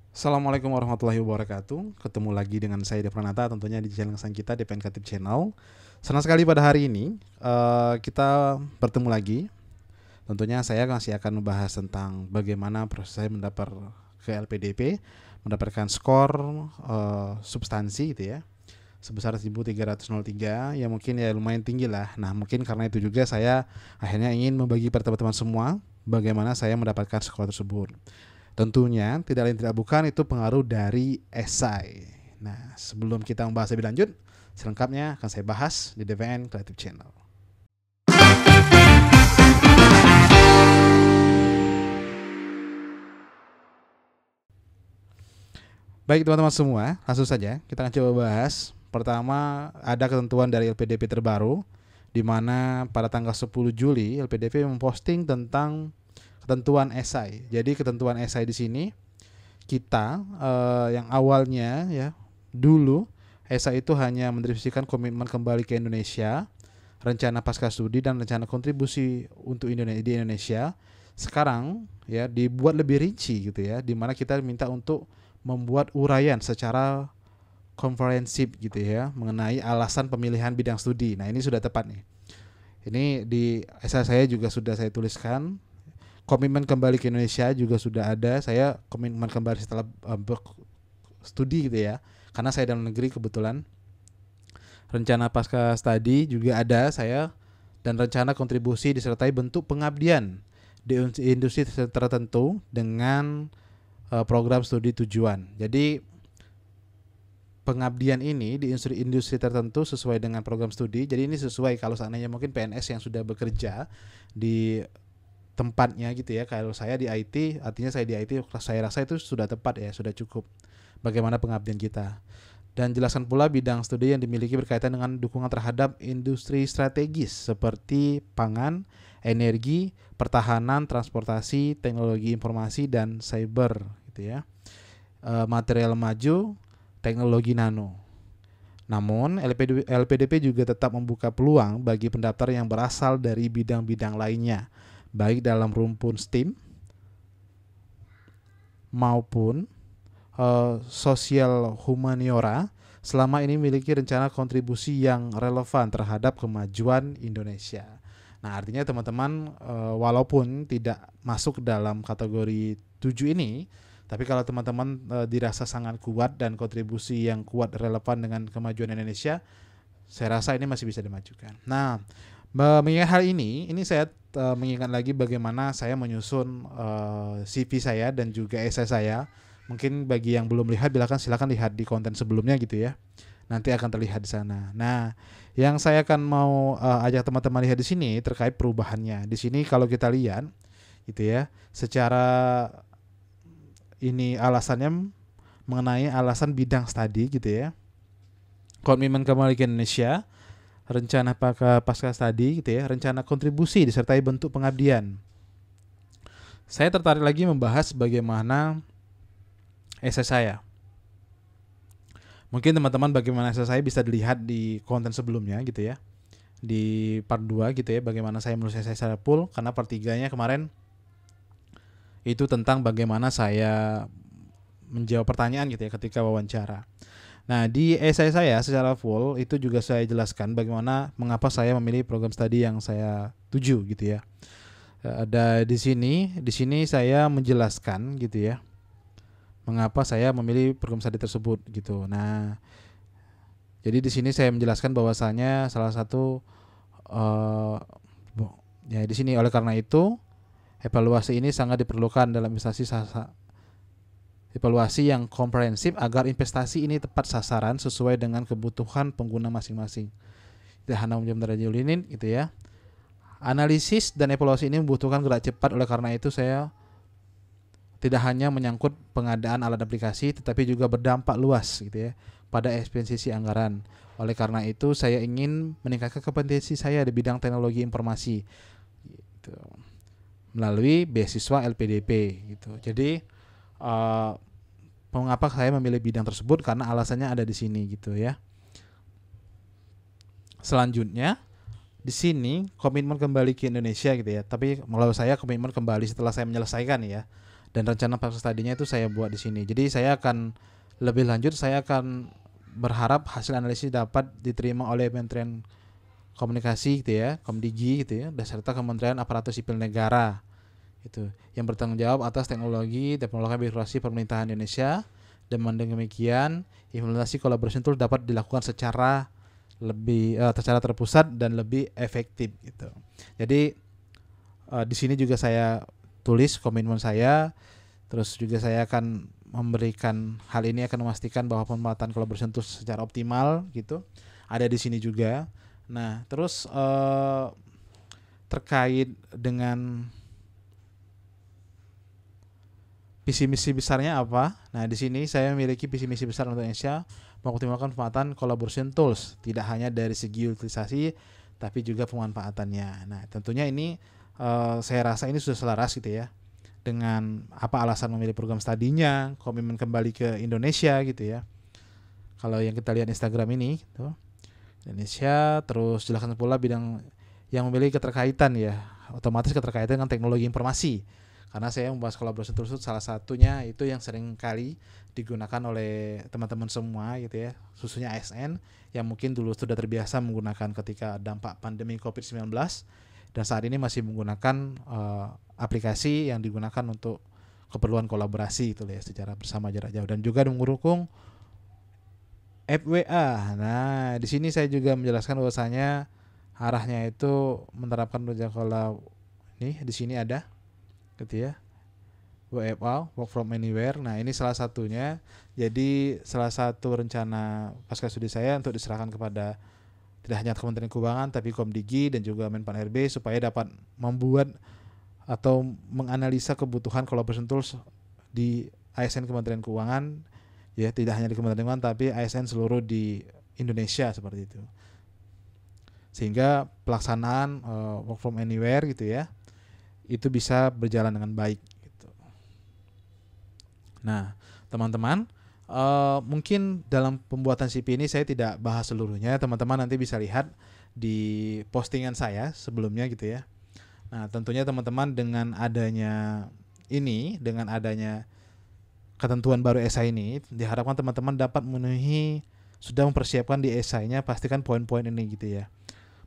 Assalamualaikum warahmatullahi wabarakatuh. Ketemu lagi dengan saya Devranata tentunya di channel sang kita DPN Kreatif Channel. Senang sekali pada hari ini kita bertemu lagi. Tentunya saya masih akan membahas tentang bagaimana proses saya mendapat ke LPDP, mendapatkan skor substansi gitu ya, sebesar 1303 ya, mungkin ya lumayan tinggi lah. Nah, mungkin karena itu juga saya akhirnya ingin membagi pada teman-teman semua bagaimana saya mendapatkan skor tersebut. Tentunya tidak lain tidak bukan itu pengaruh dari esai. Nah, sebelum kita membahas lebih lanjut, selengkapnya akan saya bahas di DPN Creative Channel. Baik teman-teman semua, langsung saja kita akan coba bahas. Pertama, ada ketentuan dari LPDP terbaru, di mana pada tanggal 10 Juli LPDP memposting tentang ketentuan esai. Jadi ketentuan esai di sini kita yang awalnya ya dulu esai itu hanya mendeskripsikan komitmen kembali ke Indonesia, rencana pasca studi dan rencana kontribusi untuk Indonesia di Indonesia. Sekarang ya dibuat lebih rinci gitu ya, di mana kita minta untuk membuat uraian secara komprehensif gitu ya mengenai alasan pemilihan bidang studi. Nah, ini sudah tepat nih. Ini di esai saya juga sudah saya tuliskan. Komitmen kembali ke Indonesia juga sudah ada. Saya komitmen kembali setelah studi gitu ya. Karena saya dalam negeri kebetulan. Rencana pasca studi juga ada saya, dan rencana kontribusi disertai bentuk pengabdian di industri tertentu dengan program studi tujuan. Jadi pengabdian ini di industri tertentu sesuai dengan program studi. Jadi ini sesuai kalau seandainya mungkin PNS yang sudah bekerja di tempatnya gitu ya. Kalau saya di IT, artinya saya di IT, saya rasa itu sudah tepat ya, sudah cukup. Bagaimana pengabdian kita. Dan jelaskan pula bidang studi yang dimiliki berkaitan dengan dukungan terhadap industri strategis seperti pangan, energi, pertahanan, transportasi, teknologi informasi dan cyber gitu ya. Material maju, teknologi nano. Namun LPDP juga tetap membuka peluang bagi pendaftar yang berasal dari bidang-bidang lainnya, baik dalam rumpun STEAM maupun sosial humaniora, selama ini memiliki rencana kontribusi yang relevan terhadap kemajuan Indonesia. Nah, artinya teman-teman walaupun tidak masuk dalam kategori 7 ini, tapi kalau teman-teman dirasa sangat kuat dan kontribusi yang kuat relevan dengan kemajuan Indonesia, saya rasa ini masih bisa dimajukan. Nah, mengingat hal ini saya mengingat lagi bagaimana saya menyusun CV saya dan juga esai saya. Mungkin bagi yang belum lihat, silakan lihat di konten sebelumnya gitu ya. Nanti akan terlihat di sana. Nah, yang saya akan mau ajak teman-teman lihat di sini terkait perubahannya. Di sini kalau kita lihat gitu ya, secara ini alasannya mengenai alasan bidang studi gitu ya. Komitmen kembali ke Indonesia, rencana pasca studi gitu ya, rencana kontribusi disertai bentuk pengabdian. Saya tertarik lagi membahas bagaimana esai saya. Mungkin teman-teman bagaimana esai saya bisa dilihat di konten sebelumnya gitu ya. Di part 2 gitu ya, bagaimana saya menulis esai secara full, karena part 3-nya kemarin itu tentang bagaimana saya menjawab pertanyaan gitu ya ketika wawancara. Nah, di esai saya secara full itu juga saya jelaskan bagaimana mengapa saya memilih program studi yang saya tuju gitu ya. Ada di sini saya menjelaskan gitu ya, mengapa saya memilih program studi tersebut gitu. Nah, jadi di sini saya menjelaskan bahwasanya salah satu ya di sini oleh karena itu evaluasi ini sangat diperlukan dalam evaluasi yang komprehensif agar investasi ini tepat sasaran sesuai dengan kebutuhan pengguna masing-masing. Hanam Jamdarajulinin gitu ya. Analisis dan evaluasi ini membutuhkan gerak cepat, oleh karena itu saya tidak hanya menyangkut pengadaan alat aplikasi tetapi juga berdampak luas gitu ya pada efisiensi anggaran. Oleh karena itu saya ingin meningkatkan kompetensi saya di bidang teknologi informasi gitu, melalui beasiswa LPDP gitu. Jadi mengapa saya memilih bidang tersebut, karena alasannya ada di sini gitu ya. Selanjutnya di sini komitmen kembali ke Indonesia gitu ya. Tapi kalau saya komitmen kembali setelah saya menyelesaikan ya, dan rencana pasca studinya itu saya buat di sini. Jadi saya akan lebih lanjut, saya akan berharap hasil analisis dapat diterima oleh Kementerian Komunikasi gitu ya, Komdigi gitu ya, dan serta Kementerian Aparatur Sipil Negara itu yang bertanggung jawab atas teknologi dan pengelolaan birokrasi pemerintahan Indonesia. Dan demikian implementasi collaboration tool dapat dilakukan secara secara terpusat dan lebih efektif gitu. Jadi di sini juga saya tulis komitmen saya, terus juga saya akan memberikan hal ini, akan memastikan bahwa pemanfaatan collaboration tool secara optimal gitu ada di sini juga. Nah, terus terkait dengan visi misi besarnya apa? Nah, di sini saya memiliki visi misi besar untuk Indonesia mengoptimalkan pemanfaatan collaboration tools, tidak hanya dari segi utilisasi tapi juga pemanfaatannya. Nah, tentunya ini saya rasa ini sudah selaras gitu ya dengan apa alasan memilih program studinya, komitmen kembali ke Indonesia gitu ya. Kalau yang kita lihat Instagram ini gitu. Indonesia, terus jelaskan pula bidang yang memiliki keterkaitan ya, otomatis keterkaitan dengan teknologi informasi. Karena saya membahas collaboration tools salah satunya itu yang sering kali digunakan oleh teman-teman semua gitu ya, khususnya ASN yang mungkin dulu sudah terbiasa menggunakan ketika dampak pandemi COVID-19 dan saat ini masih menggunakan aplikasi yang digunakan untuk keperluan kolaborasi itu ya secara bersama jarak jauh, dan juga mendukung FWA. Nah, di sini saya juga menjelaskan bahwasanya arahnya itu menerapkan protokol ini di sini ada gitu ya. WFA, work from anywhere. Nah, ini salah satunya. Jadi salah satu rencana pasca studi saya untuk diserahkan kepada tidak hanya Kementerian Keuangan tapi Komdigi dan juga Menpan RB supaya dapat membuat atau menganalisa kebutuhan collaboration tools di ASN Kementerian Keuangan. Ya, tidak hanya di Kementerian Keuangan tapi ASN seluruh di Indonesia seperti itu. Sehingga pelaksanaan work from anywhere gitu ya, itu bisa berjalan dengan baik gitu. Nah, teman-teman, mungkin dalam pembuatan CP ini saya tidak bahas seluruhnya. Teman-teman nanti bisa lihat di postingan saya sebelumnya gitu ya. Nah, tentunya teman-teman dengan adanya ketentuan baru esai ini diharapkan teman-teman dapat memenuhi, sudah mempersiapkan di esainya pastikan poin-poin ini gitu ya.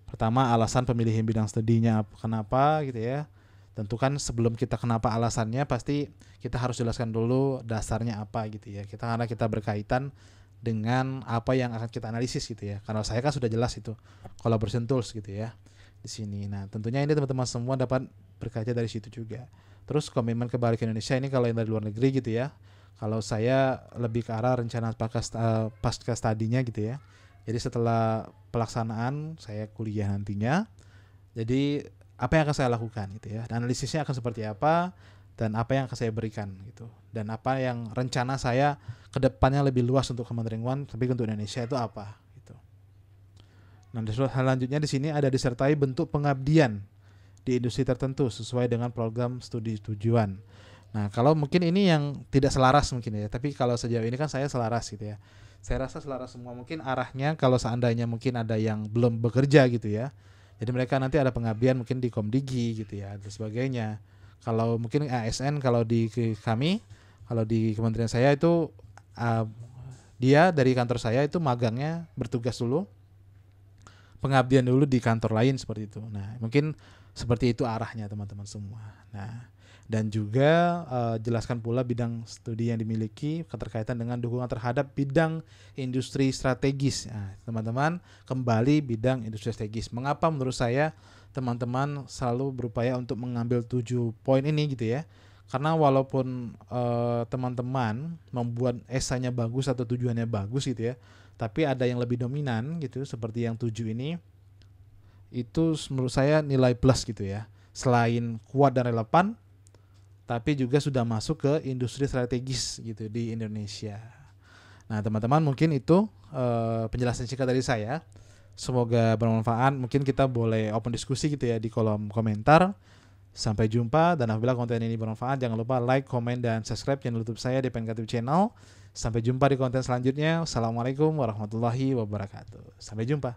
Pertama, alasan pemilihan bidang studinya kenapa gitu ya. Tentukan sebelum kita kenapa alasannya pasti kita harus jelaskan dulu dasarnya apa gitu ya. Karena kita berkaitan dengan apa yang akan kita analisis gitu ya. Karena saya kan sudah jelas itu collaboration tools gitu ya di sini. Nah, tentunya ini teman-teman semua dapat berkaca dari situ juga. Terus komitmen kembali ke Indonesia ini kalau yang dari luar negeri gitu ya. Kalau saya lebih ke arah rencana pasca studinya gitu ya. Jadi setelah pelaksanaan saya kuliah nantinya, jadi apa yang akan saya lakukan gitu ya. Dan analisisnya akan seperti apa dan apa yang akan saya berikan gitu. Dan apa yang rencana saya ke depannya lebih luas untuk Kementerian Keuangan tapi untuk Indonesia itu apa gitu. Nah, selanjutnya di sini ada disertai bentuk pengabdian di industri tertentu sesuai dengan program studi tujuan. Nah, kalau mungkin ini yang tidak selaras mungkin ya, tapi kalau sejauh ini kan saya selaras gitu ya. Saya rasa selaras semua. Mungkin arahnya kalau seandainya mungkin ada yang belum bekerja gitu ya. Jadi mereka nanti ada pengabdian mungkin di Komdigi gitu ya dan sebagainya. Kalau mungkin ASN kalau di kami, kalau di kementerian saya itu dia dari kantor saya itu magangnya bertugas dulu, pengabdian dulu di kantor lain seperti itu. Nah, mungkin seperti itu arahnya teman-teman semua. Nah, dan juga jelaskan pula bidang studi yang dimiliki keterkaitan dengan dukungan terhadap bidang industri strategis. Nah, teman-teman kembali bidang industri strategis. Mengapa menurut saya teman-teman selalu berupaya untuk mengambil 7 poin ini gitu ya. Karena walaupun teman-teman membuat esainya bagus atau tujuannya bagus gitu ya, tapi ada yang lebih dominan gitu seperti yang 7 ini, itu menurut saya nilai plus gitu ya. Selain kuat dan relevan, tapi juga sudah masuk ke industri strategis gitu di Indonesia. Nah, teman-teman mungkin itu penjelasan singkat dari saya. Semoga bermanfaat. Mungkin kita boleh open diskusi gitu ya di kolom komentar. Sampai jumpa, dan apabila konten ini bermanfaat jangan lupa like, komen, dan subscribe channel YouTube saya DPN Kreatif Channel. Sampai jumpa di konten selanjutnya. Assalamualaikum warahmatullahi wabarakatuh. Sampai jumpa.